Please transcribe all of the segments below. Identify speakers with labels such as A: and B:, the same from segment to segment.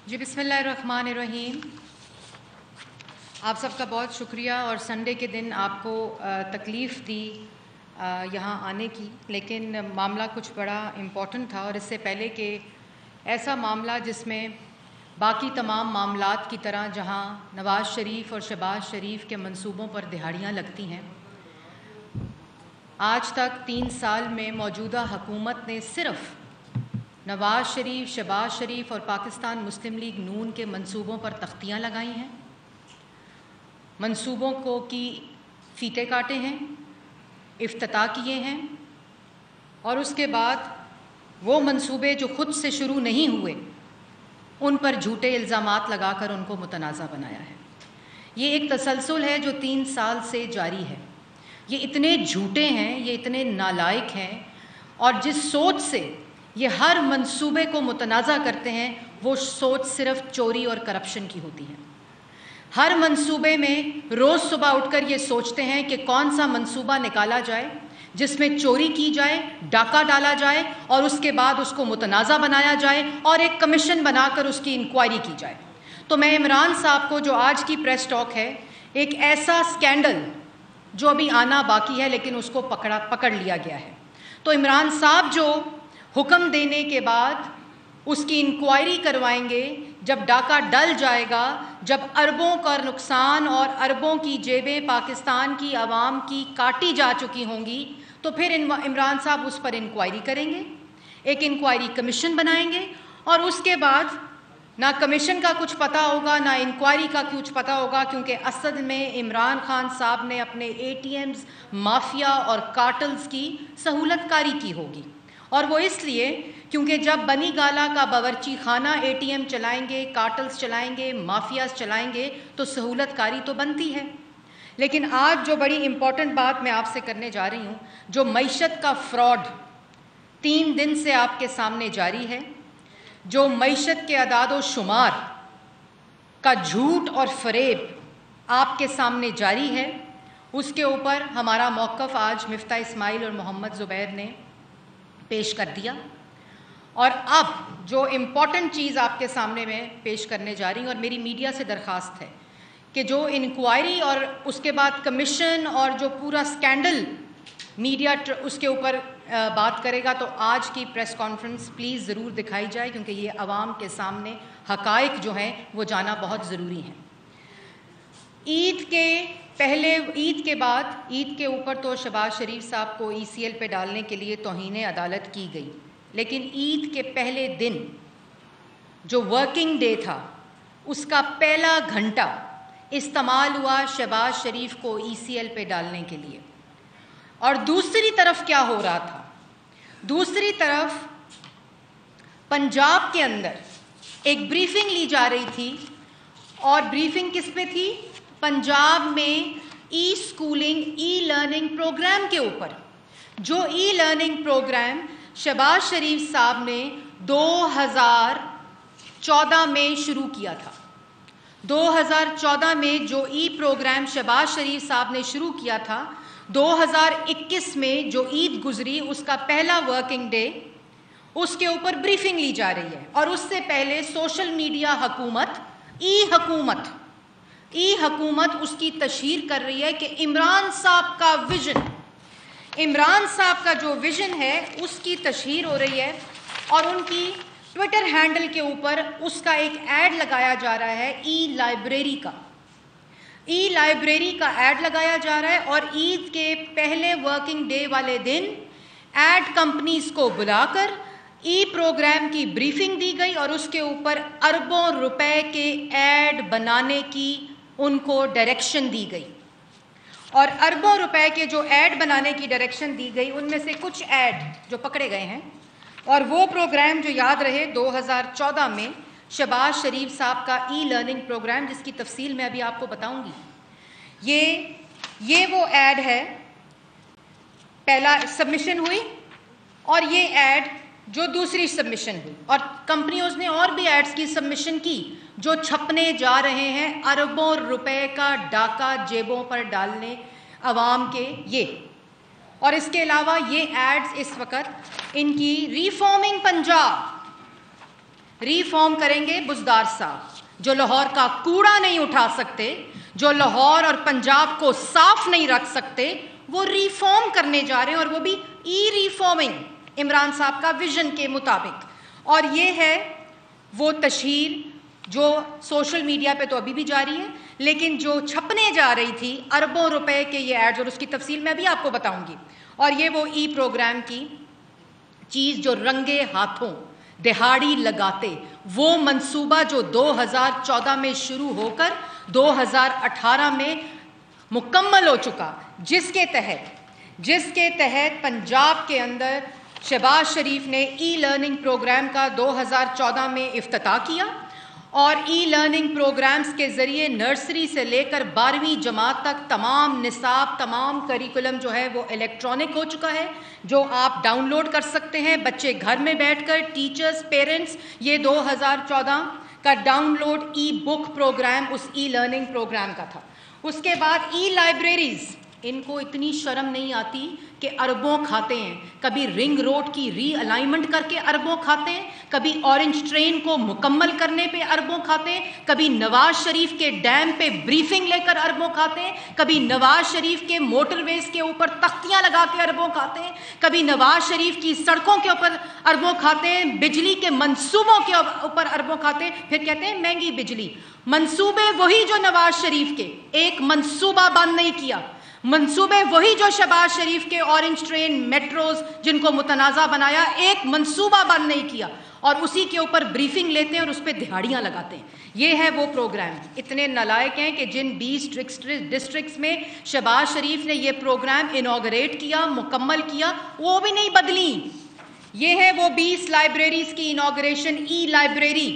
A: جی بسم اللہ الرحمن الرحیم. آپ سب کا بہت شکریہ اور سنڈے کے دن آپ کو تکلیف دی یہاں آنے کی، لیکن معاملہ کچھ بڑا امپورٹنٹ تھا. اور اس سے پہلے کہ ایسا معاملہ جس میں باقی تمام معاملات کی طرح جہاں نواز شریف اور شہباز شریف کے منصوبوں پر دہاڑیاں لگتی ہیں، آج تک 3 سال میں موجودہ حکومت نے صرف نواز شریف، شہباز شریف اور پاکستان مسلم لیگ نون کے منصوبوں پر تختیاں لگائی ہیں، منصوبوں کو کی فیتے کاٹے ہیں، افتتاح کیے ہیں، اور اس کے بعد وہ منصوبے جو خود سے شروع نہیں ہوئے ان پر جھوٹے الزامات لگا کر ان کو متنازع بنایا ہے. یہ ایک تسلسل ہے جو 3 سال سے جاری ہے. یہ اتنے جھوٹے ہیں، یہ اتنے نالائق ہیں، اور جس سوچ سے یہ ہر منصوبے کو متنازع کرتے ہیں وہ سوچ صرف چوری اور کرپشن کی ہوتی ہے. ہر منصوبے میں روز صبح اٹھ کر یہ سوچتے ہیں کہ کون سا منصوبہ نکالا جائے جس میں چوری کی جائے، ڈاکہ ڈالا جائے، اور اس کے بعد اس کو متنازع بنایا جائے اور ایک کمیشن بنا کر اس کی انکوائری کی جائے. تو میں عمران صاحب کو، جو آج کی پریس ٹاک ہے، ایک ایسا سکینڈل جو ابھی آنا باقی ہے لیکن اس کو پکڑ لیا گیا ہے، تو عمران صاحب جو حکم دینے کے بعد اس کی انکوائری کروائیں گے، جب ڈاکہ ڈل جائے گا، جب اربوں کا نقصان اور اربوں کی جیبیں پاکستان کی عوام کی کاٹی جا چکی ہوں گی، تو پھر عمران صاحب اس پر انکوائری کریں گے، ایک انکوائری کمیشن بنائیں گے، اور اس کے بعد نہ کمیشن کا کچھ پتہ ہوگا نہ انکوائری کا کچھ پتہ ہوگا، کیونکہ اصل میں عمران خان صاحب نے اپنے ATMs، مافیا اور کارٹلز کی سہولت کاری کی ہوگی. اور وہ اس لیے کیونکہ جب بنی گالا کا باورچی خانہ ATM چلائیں گے، کارٹلز چلائیں گے، مافیاز چلائیں گے تو سہولت کاری تو بنتی ہے. لیکن آج جو بڑی امپورٹنٹ بات میں آپ سے کرنے جا رہی ہوں، جو معیشت کا فراڈ 3 دن سے آپ کے سامنے جاری ہے، جو معیشت کے اعداد و شمار کا جھوٹ اور فریب آپ کے سامنے جاری ہے، اس کے اوپر ہمارا موقف آج مفتاح اسماعیل اور محمد زبیر نے پیش کر دیا. اور اب جو امپورٹنٹ چیز آپ کے سامنے میں پیش کرنے جا رہی ہوں، اور میری میڈیا سے درخواست ہے کہ جو انکوائری اور اس کے بعد کمیشن اور جو پورا سکینڈل میڈیا اس کے اوپر بات کرے گا، تو آج کی پریس کانفرنس پلیز ضرور دکھائی جائے، کیونکہ یہ عوام کے سامنے حقائق جو ہیں وہ جانا بہت ضروری ہیں. عید کے بعد عید کے اوپر تو شہباز شریف صاحب کو ECL پہ ڈالنے کے لیے توہین عدالت کی گئی، لیکن عید کے پہلے دن جو ورکنگ ڈے تھا، اس کا پہلا گھنٹہ استعمال ہوا شہباز شریف کو ECL پہ ڈالنے کے لیے. اور دوسری طرف کیا ہو رہا تھا؟ دوسری طرف پنجاب کے اندر ایک بریفنگ لی جا رہی تھی، اور بریفنگ کس پہ تھی؟ پنجاب میں اسکولنگ، لرننگ پروگرام کے اوپر، جو لرننگ پروگرام شہباز شریف صاحب نے 2014 میں شروع کیا تھا. 2014 میں جو پروگرام شہباز شریف صاحب نے شروع کیا تھا، 2021 میں جو عید گزری اس کا پہلا ورکنگ ڈے، اس کے اوپر بریفنگ لی جا رہی ہے. اور اس سے پہلے سوشل میڈیا حکومت، حکومت اس کی تشہیر کر رہی ہے کہ عمران صاحب کا جو ویژن ہے اس کی تشہیر ہو رہی ہے، اور ان کی ٹویٹر ہینڈل کے اوپر اس کا ایک ایڈ لگایا جا رہا ہے، لائبریری کا ایڈ لگایا جا رہا ہے. اور عید کے پہلے ورکنگ ڈے والے دن ایڈ کمپنیز کو بلا کر پروگرام کی بریفنگ دی گئی، اور اس کے اوپر اربوں روپے کے ایڈ بنانے کی ان کو ڈائریکشن دی گئی. اور اربوں روپے کے جو ایڈ بنانے کی ڈائریکشن دی گئی، ان میں سے کچھ ایڈ جو پکڑے گئے ہیں، اور وہ پروگرام جو یاد رہے 2014 میں شہباز شریف صاحب کا لرننگ پروگرام، جس کی تفصیل میں ابھی آپ کو بتاؤں گی. یہ وہ ایڈ ہے، پہلا سبمیشن ہوئی، اور یہ ایڈ جو دوسری سبمیشن ہوئی، اور کمپنیوں نے اور بھی ایڈز کی سبمیشن کی جو چھپنے جا رہے ہیں اربوں روپے کا ڈاکہ جیبوں پر ڈالنے عوام کے. اور اس کے علاوہ یہ ایڈز اس وقت ان کی ریفارمنگ پنجاب، ریفارم کریں گے بزدار صاحب، جو لاہور کا کوڑا نہیں اٹھا سکتے، جو لاہور اور پنجاب کو صاف نہیں رکھ سکتے، وہ ریفارم کرنے جا رہے ہیں، اور وہ بھی ای ریفارمنگ عمران صاحب کا ویژن کے مطابق۔ اور یہ ہے وہ تشہیر جو سوشل میڈیا پہ تو ابھی بھی جاری ہے، لیکن جو چھپنے جا رہی تھی اربوں روپے کے یہ ایڈز، اور اس کی تفصیل میں بھی آپ کو بتاؤں گی۔ اور یہ وہ ای پروگرام کی چیز جو رنگے ہاتھوں دہاڑی لگاتے، وہ منصوبہ جو 2014 میں شروع ہو کر 2018 میں مکمل ہو چکا، جس کے تحت پنجاب کے اندر شہباز شریف نے ای لرننگ پروگرام کا 2014 میں افتتاح کیا، اور ای لرننگ پروگرامز کے ذریعے نرسری سے لے کر 12ویں جماعت تک تمام نصاب، تمام کریکولم جو ہے وہ الیکٹرانک ہو چکا ہے، جو آپ ڈاؤن لوڈ کر سکتے ہیں۔ بچے گھر میں بیٹھ کر، ٹیچرز، پیرنٹس، یہ 2014 کا ڈاؤن لوڈ ای بک پروگرام اس ای لرننگ پروگرام کا تھا۔ اس کے بعد ای لائبریریز، ان کو اتنی شرم نہیں آتی کہ اربوں کھاتے ہیں، کبھی رنگ روڈ کی ری الائنمنٹ کر کے اربوں کھاتے ہیں، کبھی اورنج ٹرین کو مکمل کرنے پہ اربوں کھاتے ہیں، کبھی نواز شریف کے ڈیم پہ بریفنگ لے کر اربوں کھاتے ہیں، کبھی نواز شریف کے موٹر ویز کے اوپر تختیاں لگا کے اربوں کھاتے ہیں، کبھی نواز شریف کی سڑکوں کے اوپر اربوں کھاتے ہیں، بجلی کے منصوبوں کے اوپر اربوں کھاتے ہیں، پھر کہتے ہیں مہنگی بجلی۔ منصوبے وہی جو نواز شریف کے، ایک منصوبہ بند نہیں کیا، منصوبے وہی جو شہباز شریف کے اورنج ٹرین، میٹروز جن کو متنازع بنایا، ایک منصوبہ بند نہیں کیا، اور اسی کے اوپر بریفنگ لیتے ہیں اور اس پہ دہاڑیاں لگاتے ہیں۔ یہ ہے وہ پروگرام۔ اتنے نالائق ہیں کہ جن 20 ڈسٹرکٹس میں شہباز شریف نے یہ پروگرام انوگریٹ کیا، مکمل کیا، وہ بھی نہیں بدلی۔ یہ ہے وہ 20 لائبریریز کی انوگریشن، ای لائبریری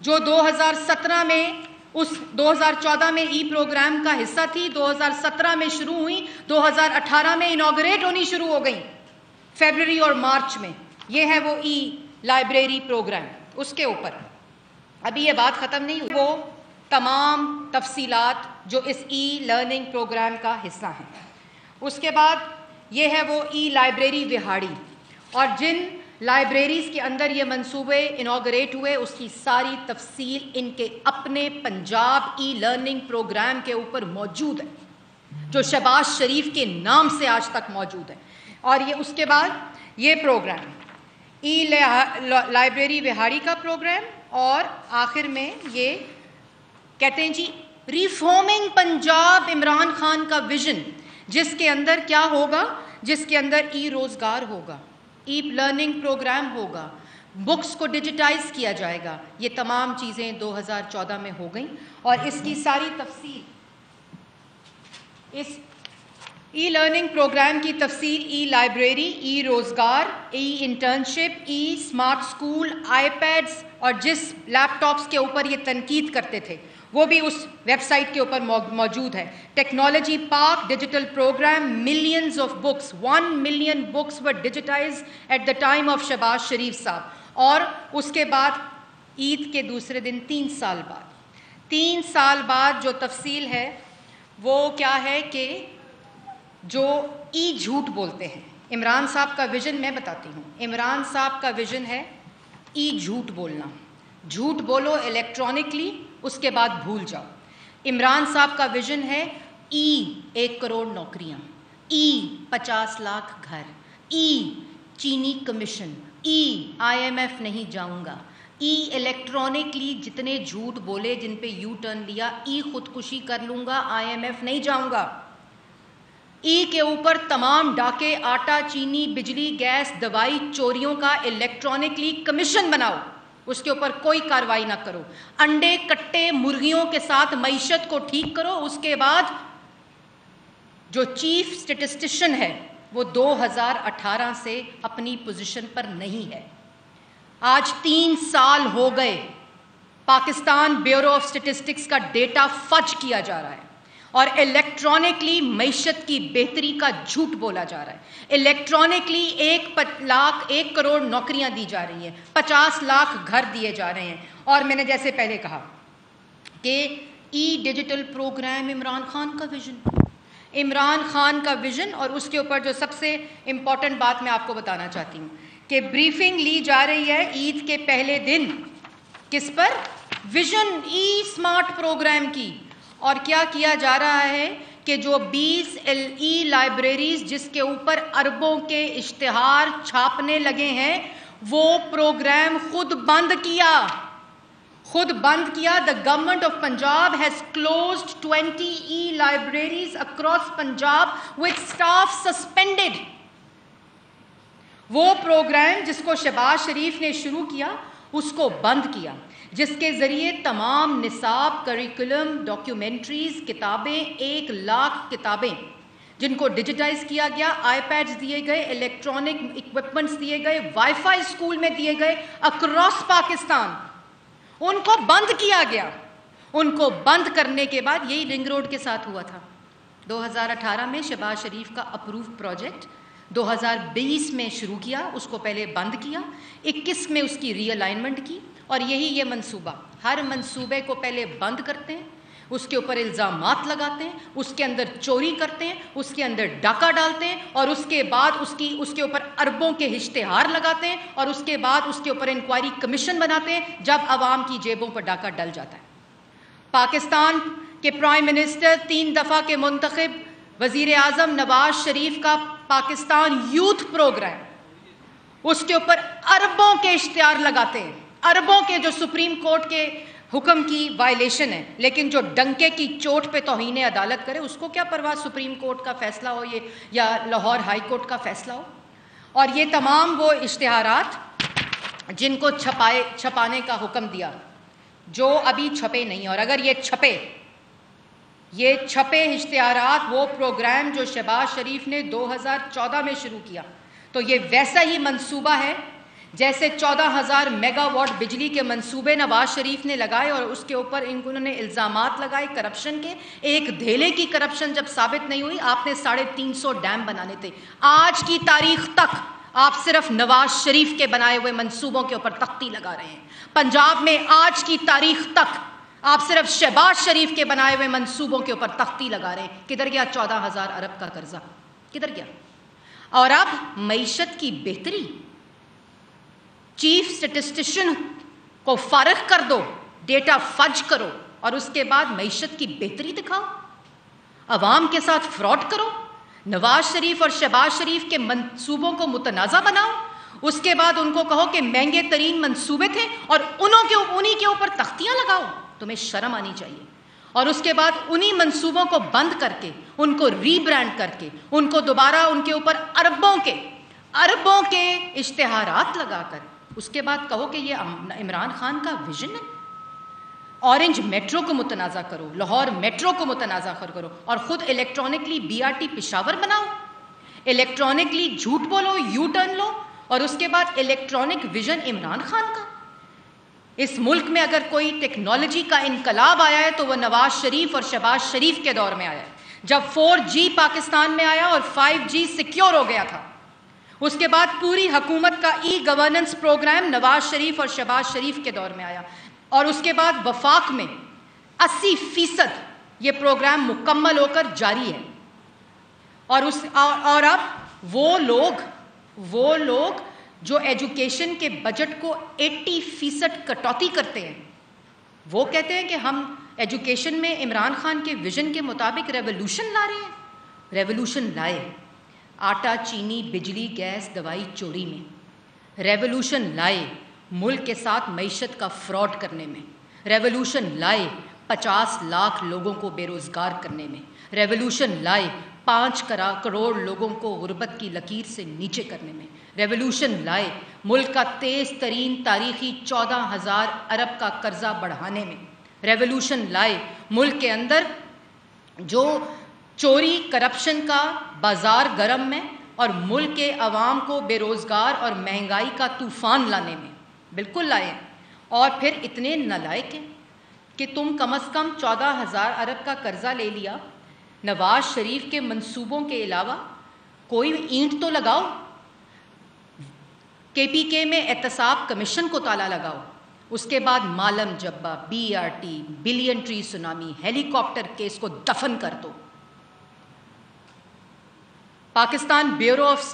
A: جو 2017 میں، اس 2014 میں ای پروگرام کا حصہ تھی، 2017 میں شروع ہوئی، 2018 میں انوگریٹ ہونی شروع ہو گئی، فیبرری اور مارچ میں۔ یہ ہے وہ ای لائبریری پروگرام۔ اس کے اوپر ابھی یہ بات ختم نہیں ہوئی، وہ تمام تفصیلات جو اس ای لرننگ پروگرام کا حصہ ہیں۔ اس کے بعد یہ ہے وہ ای لائبریری وہاڑی، اور جن لائبریریز کے اندر یہ منصوبے انوگریٹ ہوئے، اس کی ساری تفصیل ان کے اپنے پنجاب ای لرننگ پروگرام کے اوپر موجود ہے، جو شہباز شریف کے نام سے آج تک موجود ہے۔ اور یہ اس کے بعد یہ پروگرام ای لائبریری وہاڑی کا پروگرام، اور آخر میں یہ کہتے ہیں جی ریفارمنگ پنجاب، عمران خان کا ویژن، جس کے اندر کیا ہوگا، جس کے اندر ای روزگار ہوگا، ای لرننگ پروگرام ہوگا، بکس کو ڈیجیٹائز کیا جائے گا۔ یہ تمام چیزیں 2014 میں ہو گئیں، اور اس کی ساری تفصیل، اس ای لرننگ پروگرام کی تفصیل، ای لائبریری، ای روزگار، ای انٹرنشپ، ای اسمارٹ اسکول، آئی پیڈز، اور جس لیپ ٹاپس کے اوپر یہ تنقید کرتے تھے وہ بھی اس ویب سائٹ کے اوپر موجود ہے۔ Technology park digital program, millions of books, 1 million books were digitize at the time of Shahbaz Sharif صاحب۔ اور اس کے بعد عید کے دوسرے دن 3 سال بعد جو تفصیل ہے وہ کیا ہے کہ جو ای جھوٹ بولتے ہیں، عمران صاحب کا ویژن میں بتاتی ہوں۔ عمران صاحب کا ویژن ہے ای جھوٹ بولنا، جھوٹ بولو الیکٹرانکلی، اس کے بعد بھول جاؤ۔ عمران صاحب کا ویژن ہے ای 1 کروڑ نوکریاں، ای 50 لاکھ گھر، ای چینی کمیشن، ای IMF نہیں جاؤں گا، ای الیکٹرانکلی جتنے جھوٹ بولے، جن پہ یو ٹرن لیا، ای خودکشی کر لوں گا، IMF نہیں جاؤں گا۔ ای کے اوپر تمام ڈاکے، آٹا، چینی، بجلی، گیس، دوائی چوریوں کا الیکٹرانکلی کمیشن بناؤ، اس کے اوپر کوئی کارروائی نہ کرو۔ انڈے، کٹے، مرغیوں کے ساتھ معیشت کو ٹھیک کرو۔ اس کے بعد جو چیف اسٹیٹسٹیشن ہے وہ 2018 سے اپنی پوزیشن پر نہیں ہے۔ آج 3 سال ہو گئے، پاکستان بیورو آف اسٹیٹسٹکس کا ڈیٹا فج کیا جا رہا ہے، اور الیکٹرانکلی معیشت کی بہتری کا جھوٹ بولا جا رہا ہے۔ الیکٹرانکلی 1 کروڑ نوکریاں دی جا رہی ہیں، 50 لاکھ گھر دیے جا رہے ہیں۔ اور میں نے جیسے پہلے کہا کہ ای ڈیجیٹل پروگرام عمران خان کا ویژن، عمران خان کا ویژن۔ اور اس کے اوپر جو سب سے امپورٹنٹ بات میں آپ کو بتانا چاہتی ہوں کہ بریفنگ لی جا رہی ہے عید کے پہلے دن کس پر؟ ویژن ای اسمارٹ پروگرام کی. اور کیا کیا جا رہا ہے کہ جو 20 ای لائبریریز جس کے اوپر اربوں کے اشتہار چھاپنے لگے ہیں وہ پروگرام خود بند کیا. The government of Punjab has closed 20 e-libraries across Punjab with staff suspended. وہ پروگرام جس کو شہباز شریف نے شروع کیا اس کو بند کیا، جس کے ذریعے تمام نصاب، کریکولم، ڈاکیومنٹریز، کتابیں، 1 لاکھ کتابیں جن کو ڈیجیٹائز کیا گیا، آئی پیڈز دیے گئے، الیکٹرانک اکوپمنٹس دیے گئے، وائی فائی اسکول میں دیے گئے اکراس پاکستان، ان کو بند کیا گیا. ان کو بند کرنے کے بعد یہی رنگ روڈ کے ساتھ ہوا تھا. 2018 میں شہباز شریف کا اپروو پروجیکٹ 2020 میں شروع کیا، اس کو پہلے بند کیا، 21 میں اس کی ری الائنمنٹ کی. اور یہی یہ منصوبہ، ہر منصوبے کو پہلے بند کرتے ہیں، اس کے اوپر الزامات لگاتے ہیں، اس کے اندر چوری کرتے ہیں، اس کے اندر ڈاکہ ڈالتے ہیں، اور اس کے بعد اس کے اوپر اربوں کے اشتہار لگاتے ہیں، اور اس کے بعد اس کے اوپر انکوائری کمیشن بناتے ہیں جب عوام کی جیبوں پر ڈاکہ ڈل جاتا ہے. پاکستان کے پرائم منسٹر 3 دفعہ کے منتخب وزیر اعظم نواز شریف کا پاکستان یوتھ پروگرام، اس کے اوپر اربوں کے اشتہار لگاتے ہیں، اربوں کے، جو سپریم کورٹ کے حکم کی وائلیشن ہے. لیکن جو ڈنکے کی چوٹ پہ توہین عدالت کرے اس کو کیا پرواہ سپریم کورٹ کا فیصلہ ہو یہ یا لاہور ہائی کورٹ کا فیصلہ ہو. اور یہ تمام وہ اشتہارات جن کو چھپانے کا حکم دیا جو ابھی چھپے نہیں، اور اگر یہ چھپے اشتہارات، وہ پروگرام جو شہباز شریف نے 2014 میں شروع کیا، تو یہ ویسا ہی منصوبہ ہے جیسے 14,000 میگا واٹ بجلی کے منصوبے نواز شریف نے لگائے اور اس کے اوپر انہوں نے الزامات لگائے کرپشن کے. ایک دھیلے کی کرپشن جب ثابت نہیں ہوئی، آپ نے 350 ڈیم بنانے تھے. آج کی تاریخ تک آپ صرف نواز شریف کے بنائے ہوئے منصوبوں کے اوپر تختی لگا رہے ہیں. پنجاب میں آج کی تاریخ تک آپ صرف شہباز شریف کے بنائے ہوئے منصوبوں کے اوپر تختی لگا رہے ہیں. کدھر گیا 14,000 ارب کا قرضہ؟ کدھر گیا؟ اور اب معیشت کی بہتری، چیف اسٹیٹسٹیشن کو فارغ کر دو، ڈیٹا فج کرو، اور اس کے بعد معیشت کی بہتری دکھاؤ، عوام کے ساتھ فراڈ کرو، نواز شریف اور شہباز شریف کے منصوبوں کو متنازع بناؤ، اس کے بعد ان کو کہو کہ مہنگے ترین منصوبے تھے اور انہی کے اوپر تختیاں لگاؤ. تمہیں شرم آنی چاہیے. اور اس کے بعد انہی منصوبوں کو بند کر کے، ان کو ری برانڈ کر کے، ان کو دوبارہ ان کے اوپر اربوں کے اشتہارات لگا کر اس کے بعد کہو کہ یہ عمران خان کا ویژن ہے. اورنج میٹرو کو متنازع کرو، لاہور میٹرو کو متنازع کرو، اور خود الیکٹرانکلی BRT پشاور بناؤ، الیکٹرانکلی جھوٹ بولو، یو ٹرن لو، اور اس کے بعد الیکٹرانک ویژن عمران خان کا. اس ملک میں اگر کوئی ٹیکنالوجی کا انقلاب آیا ہے تو وہ نواز شریف اور شہباز شریف کے دور میں آیا ہے، جب 4G پاکستان میں آیا اور 5G سیکیور ہو گیا تھا. اس کے بعد پوری حکومت کا e governance programme Nawaz Sharif اور شہباز شریف کے دور میں آیا، اور اس کے بعد وفاق میں 80% یہ پروگرام مکمل ہو کر جاری ہے. اور اب وہ لوگ جو ایجوکیشن کے بجٹ کو 80% کٹوتی کرتے ہیں، وہ کہتے ہیں کہ ہم ایجوکیشن میں عمران خان کے ویژن کے مطابق ریولوشن لا رہے ہیں. ریولوشن لائے آٹا، چینی، بجلی، گیس، دوائی چوری میں. ریولوشن لائے ملک کے ساتھ معیشت کا فراڈ کرنے میں. ریولوشن لائے 50 لاکھ لوگوں کو بے روزگار کرنے میں. ریولوشن لائے 5 کروڑ لوگوں کو غربت کی لکیر سے نیچے کرنے میں. ریولوشن لائے ملک کا تیز ترین تاریخی 14,000 ارب کا قرضہ بڑھانے میں. ریولوشن لائے ملک کے اندر جو چوری کرپشن کا بازار گرم میں اور ملک کے عوام کو بے روزگار اور مہنگائی کا طوفان لانے میں. بالکل لائے. اور پھر اتنے نالائق ہیں کہ تم کم از کم 14,000 ارب کا قرضہ لے لیا. نواز شریف کے منصوبوں کے علاوہ کوئی اینٹ تو لگاؤ. KPK میں احتساب کمیشن کو تالا لگاؤ. اس کے بعد مالم Jabba, BRT، billion tree tsunami, ہیلی کاپٹر کیس کو دفن کر دو. پاکستان بیورو آف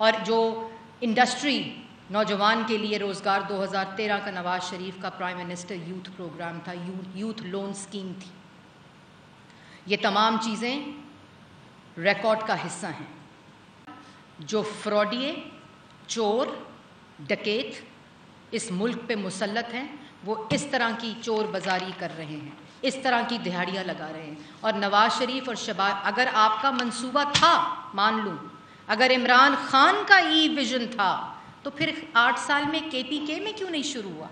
A: اور جو انڈسٹری نوجوان کے لیے روزگار 2013 کا نواز شریف کا پرائم منسٹر یوتھ پروگرام تھا، یوتھ لون اسکیم تھی، یہ تمام چیزیں ریکارڈ کا حصہ ہیں۔ جو فراڈیے، چور، ڈکیت اس ملک پہ مسلط ہیں، وہ اس طرح کی چور بازاری کر رہے ہیں، اس طرح کی دہاڑیاں لگا رہے ہیں۔ اور نواز شریف اور شہباز، اگر آپ کا منصوبہ تھا، مان لوں، اگر عمران خان کا ای ویژن تھا، تو پھر 8 سال میں کے پی کے میں کیوں نہیں شروع ہوا؟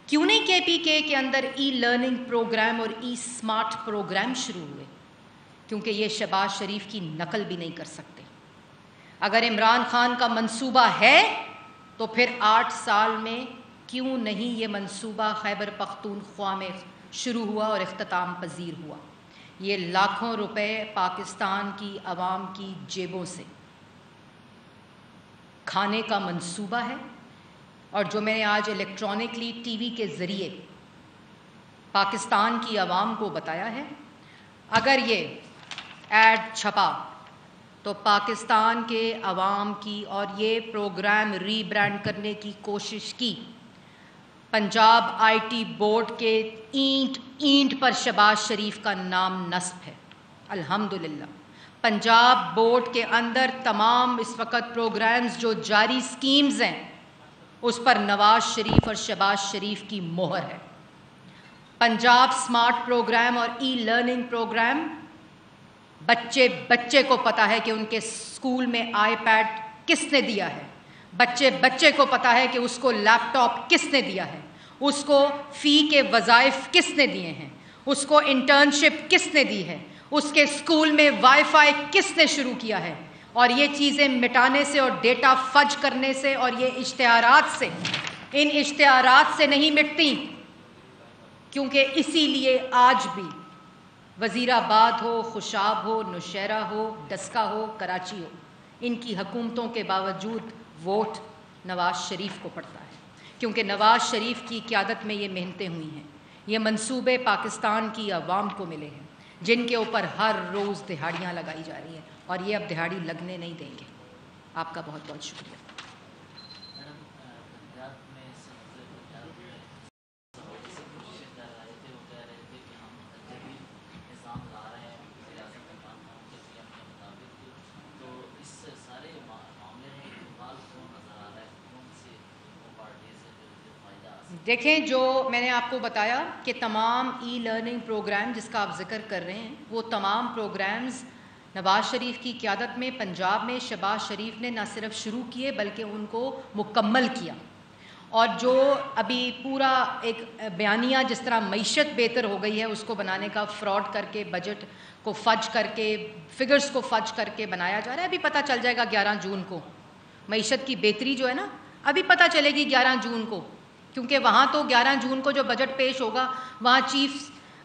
A: کیوں نہیں کے پی کے اندر ای لرننگ پروگرام اور ای اسمارٹ پروگرام شروع ہوئے؟ کیونکہ یہ شہباز شریف کی نقل بھی نہیں کر سکتے۔ اگر عمران خان کا منصوبہ ہے تو پھر 8 سال میں کیوں نہیں یہ منصوبہ خیبر پختونخوا میں شروع ہوا اور اختتام پذیر ہوا؟ یہ لاکھوں روپے پاکستان کی عوام کی جیبوں سے کھانے کا منصوبہ ہے، اور جو میں نے آج الیکٹرانکلی ٹی وی کے ذریعے پاکستان کی عوام کو بتایا ہے، اگر یہ ایڈ چھپا تو پاکستان کے عوام کی، اور یہ پروگرام ری برانڈ کرنے کی کوشش کی، پنجاب آئی ٹی بورڈ کے اینٹ پر شہباز شریف کا نام نصب ہے۔ الحمدللہ پنجاب بورڈ کے اندر تمام اس وقت پروگرامز جو جاری سکیمز ہیں، اس پر نواز شریف اور شہباز شریف کی مہر ہے۔ پنجاب سمارٹ پروگرام اور ای لرننگ پروگرام، بچے کو پتا ہے کہ ان کے اسکول میں آئی پیڈ کس نے دیا ہے، بچے کو پتا ہے کہ اس کو لیپ ٹاپ کس نے دیا ہے، اس کو فی کے وظائف کس نے دیے ہیں، اس کو انٹرنشپ کس نے دی ہے، اس کے اسکول میں وائی فائی کس نے شروع کیا ہے۔ اور یہ چیزیں مٹانے سے اور ڈیٹا فج کرنے سے اور یہ اشتہارات سے، ان اشتہارات سے نہیں مٹتی، کیونکہ اسی لیے آج بھی وزیر آباد ہو، خوشاب ہو، نوشہرہ ہو، ڈسکہ ہو، کراچی ہو، ان کی حکومتوں کے باوجود ووٹ نواز شریف کو پڑتا ہے، کیونکہ نواز شریف کی قیادت میں یہ محنتیں ہوئی ہیں، یہ منصوبے پاکستان کی عوام کو ملے ہیں، جن کے اوپر ہر روز دہاڑیاں لگائی جا رہی ہیں، اور یہ اب دہاڑی لگنے نہیں دیں گے۔ آپ کا بہت بہت شکریہ۔ دیکھیں، جو میں نے آپ کو بتایا کہ تمام ای لرننگ پروگرام جس کا آپ ذکر کر رہے ہیں، وہ تمام پروگرامز نواز شریف کی قیادت میں پنجاب میں شہباز شریف نے نہ صرف شروع کیے بلکہ ان کو مکمل کیا۔ اور جو ابھی پورا ایک بیانیہ جس طرح معیشت بہتر ہو گئی ہے اس کو بنانے کا، فراڈ کر کے بجٹ کو فج کر کے، فگرز کو فج کر کے بنایا جا رہا ہے، ابھی پتہ چل جائے گا 11 جون کو معیشت کی بہتری جو ہے نا، ابھی پتہ چلے گی 11 جون کو، کیونکہ وہاں تو 11 جون کو جو بجٹ پیش ہوگا وہاں چیف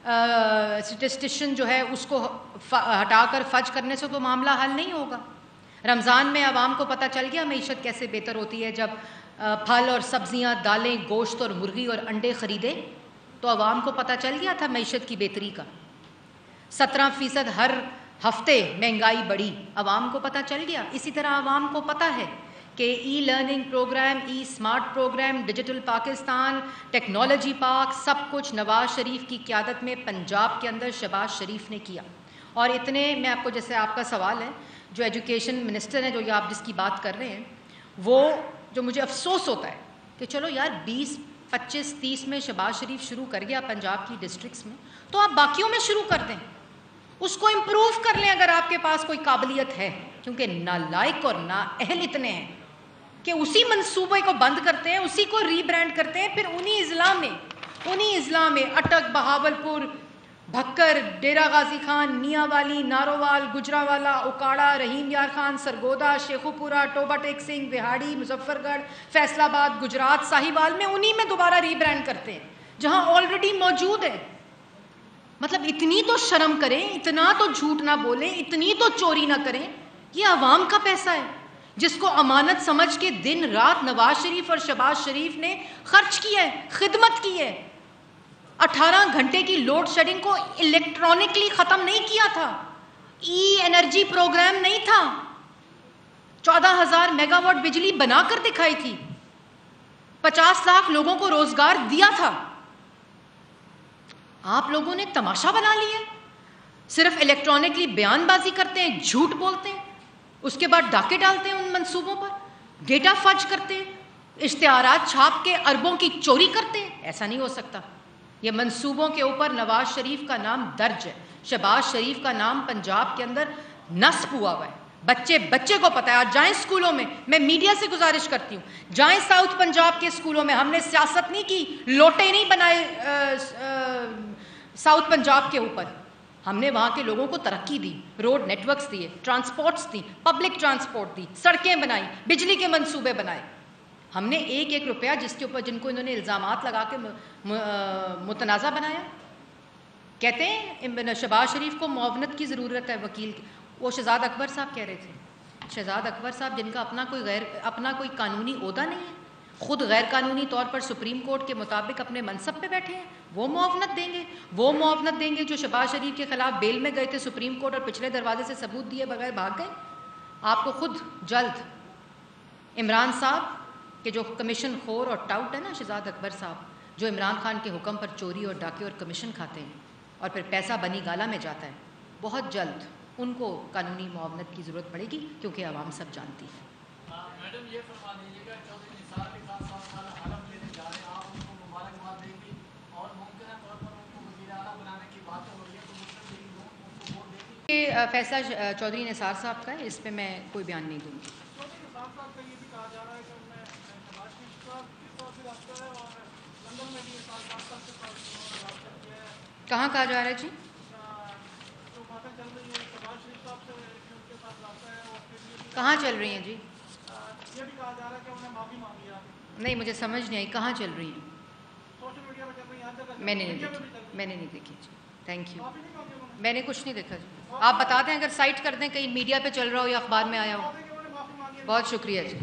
A: اسٹیٹسٹیشن جو ہے اس کو ہٹا کر فج کرنے سے تو معاملہ حل نہیں ہوگا۔ رمضان میں عوام کو پتہ چل گیا معیشت کیسے بہتر ہوتی ہے، جب پھل اور سبزیاں، دالیں، گوشت اور مرغی اور انڈے خریدے تو عوام کو پتہ چل گیا تھا معیشت کی بہتری کا۔ 17% ہر ہفتے مہنگائی بڑھی، عوام کو پتہ چل گیا۔ اسی طرح عوام کو پتہ ہے کہ e learning program, e smart program, digital Pakistan, technology park, سب کچھ نواز شریف کی قیادت میں پنجاب کے اندر شہباز شریف نے کیا۔ اور اتنے میں آپ کو، جیسے آپ کا سوال ہے، جو ایجوکیشن منسٹر ہیں، جو یہ آپ جس کی بات کر رہے ہیں، وہ جو مجھے افسوس ہوتا ہے کہ چلو یار 20، 25، 30 میں شہباز شریف شروع کر گیا پنجاب کی ڈسٹرکٹس میں، تو آپ باقیوں میں شروع کر دیں، اس کو امپروو کر لیں اگر آپ کے پاس کوئی قابلیت ہے، کیونکہ نالائق اور نااہل اتنے ہیں کہ اسی منصوبے کو بند کرتے ہیں، اسی کو ری برانڈ کرتے ہیں، پھر انہی اضلاع میں اٹک، بہاولپور، بھکر، ڈیرہ غازی خان، میاں والی، نارووال، گجرانوالہ، اکاڑا، رحیم یار خان، سرگودا، شیخو پورہ، ٹوبہ ٹیک سنگھ، وہاڑی، مظفر گڑھ، فیصل آباد، گجرات، ساہیوال میں انہی میں دوبارہ ری برانڈ کرتے ہیں جہاں آلریڈی موجود ہے۔ مطلب اتنی تو شرم کریں، اتنا تو جھوٹ نہ بولیں، اتنی تو چوری نہ کریں، یہ عوام کا پیسہ ہے جس کو امانت سمجھ کے دن رات نواز شریف اور شہباز شریف نے خرچ کیا ہے، خدمت کی ہے۔ 18 گھنٹے کی لوڈ شیڈنگ کو الیکٹرانکلی ختم نہیں کیا تھا، ای انرجی پروگرام نہیں تھا، 14,000 میگا واٹ بجلی بنا کر دکھائی تھی, 50 لاکھ لوگوں کو روزگار دیا تھا. آپ لوگوں نے تماشا بنا لیا, صرف الیکٹرانکلی بیان بازی کرتے ہیں, جھوٹ بولتے ہیں, اس کے بعد ڈاکے ڈالتے ہیں ان منصوبوں پر, ڈیٹا فج کرتے ہیں, اشتہارات چھاپ کے اربوں کی چوری کرتے ہیں. ایسا نہیں ہو سکتا. یہ منصوبوں کے اوپر نواز شریف کا نام درج ہے, شہباز شریف کا نام پنجاب کے اندر نصب ہوا ہوا ہے. بچے کو پتہ ہے. آج جائیں اسکولوں میں, میں میڈیا سے گزارش کرتی ہوں, جائیں ساؤتھ پنجاب کے اسکولوں میں. ہم نے سیاست نہیں کی, لوٹے نہیں بنائے ساؤتھ پنجاب کے اوپر. ہم نے وہاں کے لوگوں کو ترقی دی, روڈ نیٹ ورکس دیے, ٹرانسپورٹس دی, پبلک ٹرانسپورٹ دی, سڑکیں بنائی, بجلی کے منصوبے بنائے. ہم نے ایک ایک روپیہ جس کے اوپر جن کو انہوں نے الزامات لگا کے متنازع بنایا. کہتے ہیں شہباز شریف کو معاونت کی ضرورت ہے وکیل کی. وہ شہزاد اکبر صاحب کہہ رہے تھے, شہزاد اکبر صاحب جن کا اپنا کوئی قانونی عہدہ نہیں ہے, خود غیر قانونی طور پر سپریم کورٹ کے مطابق اپنے منصب پہ بیٹھے ہیں, وہ معاونت دیں گے. وہ معاونت دیں گے جو شہباز شریف کے خلاف بیل میں گئے تھے سپریم کورٹ اور پچھلے دروازے سے ثبوت دیے بغیر بھاگ گئے. آپ کو خود جلد عمران صاحب کہ جو کمیشن خور اور ٹاؤٹ ہے نا, شہزاد اکبر صاحب جو عمران خان کے حکم پر چوری اور ڈاکے اور کمیشن کھاتے ہیں اور پھر پیسہ بنی گالا میں جاتا ہے, بہت جلد ان کو قانونی معاونت کی ضرورت پڑے گی, کیونکہ عوام سب جانتی ہے.
B: میڈم یہ فرما دیجیے گا, چودھری نثار کے ساتھ 7 سال حلف لینے جا رہے ہیں, آپ ان کو مبارکباد دیں گی اور ممکنہ طور پر ان کو وزیر اعلیٰ بنانے کی بات ہو رہی ہے, تو مسلم لیگ ان کو ووٹ دے گی؟
A: یہ فیصلہ چودھری نثار صاحب کا ہے, اس پہ میں کوئی بیان نہیں دوں گی.
B: چودھری نثار صاحب کا یہ بھی کہا جا رہا ہے کہ انہیں شہباز شریف صاحب کے ساتھ بھی رابطہ ہے اور لندن میں بھی صاحب کے ساتھ رابطہ کیا ہے.
A: کہاں کہا جا رہا ہے جی؟
B: جو باتیں چل رہی ہیں شہباز شریف صاحب سے ان کے ساتھ رابطہ ہے, اور پھر
A: کہاں چل رہی ہیں جی؟
B: یہ بھی کہا جا رہا ہے کہ انہیں معافی مانگی ہے.
A: نہیں, مجھے سمجھ نہیں آئی, کہاں چل رہی ہیں؟
B: سوشل میڈیا پہ چل رہی ہیں.
A: میں نے نہیں دیکھی, میں نے نہیں دیکھی جی. Thank you.
B: معافی نہیں مانگی انہوں نے.
A: میں نے کچھ نہیں دیکھا جی. آپ بتا دیں اگر سائٹ کر دیں, کہیں میڈیا پہ چل رہا ہو یا اخبار میں آیا ہو.
B: انہوں نے معافی مانگی ہے.
A: بہت شکریہ جی.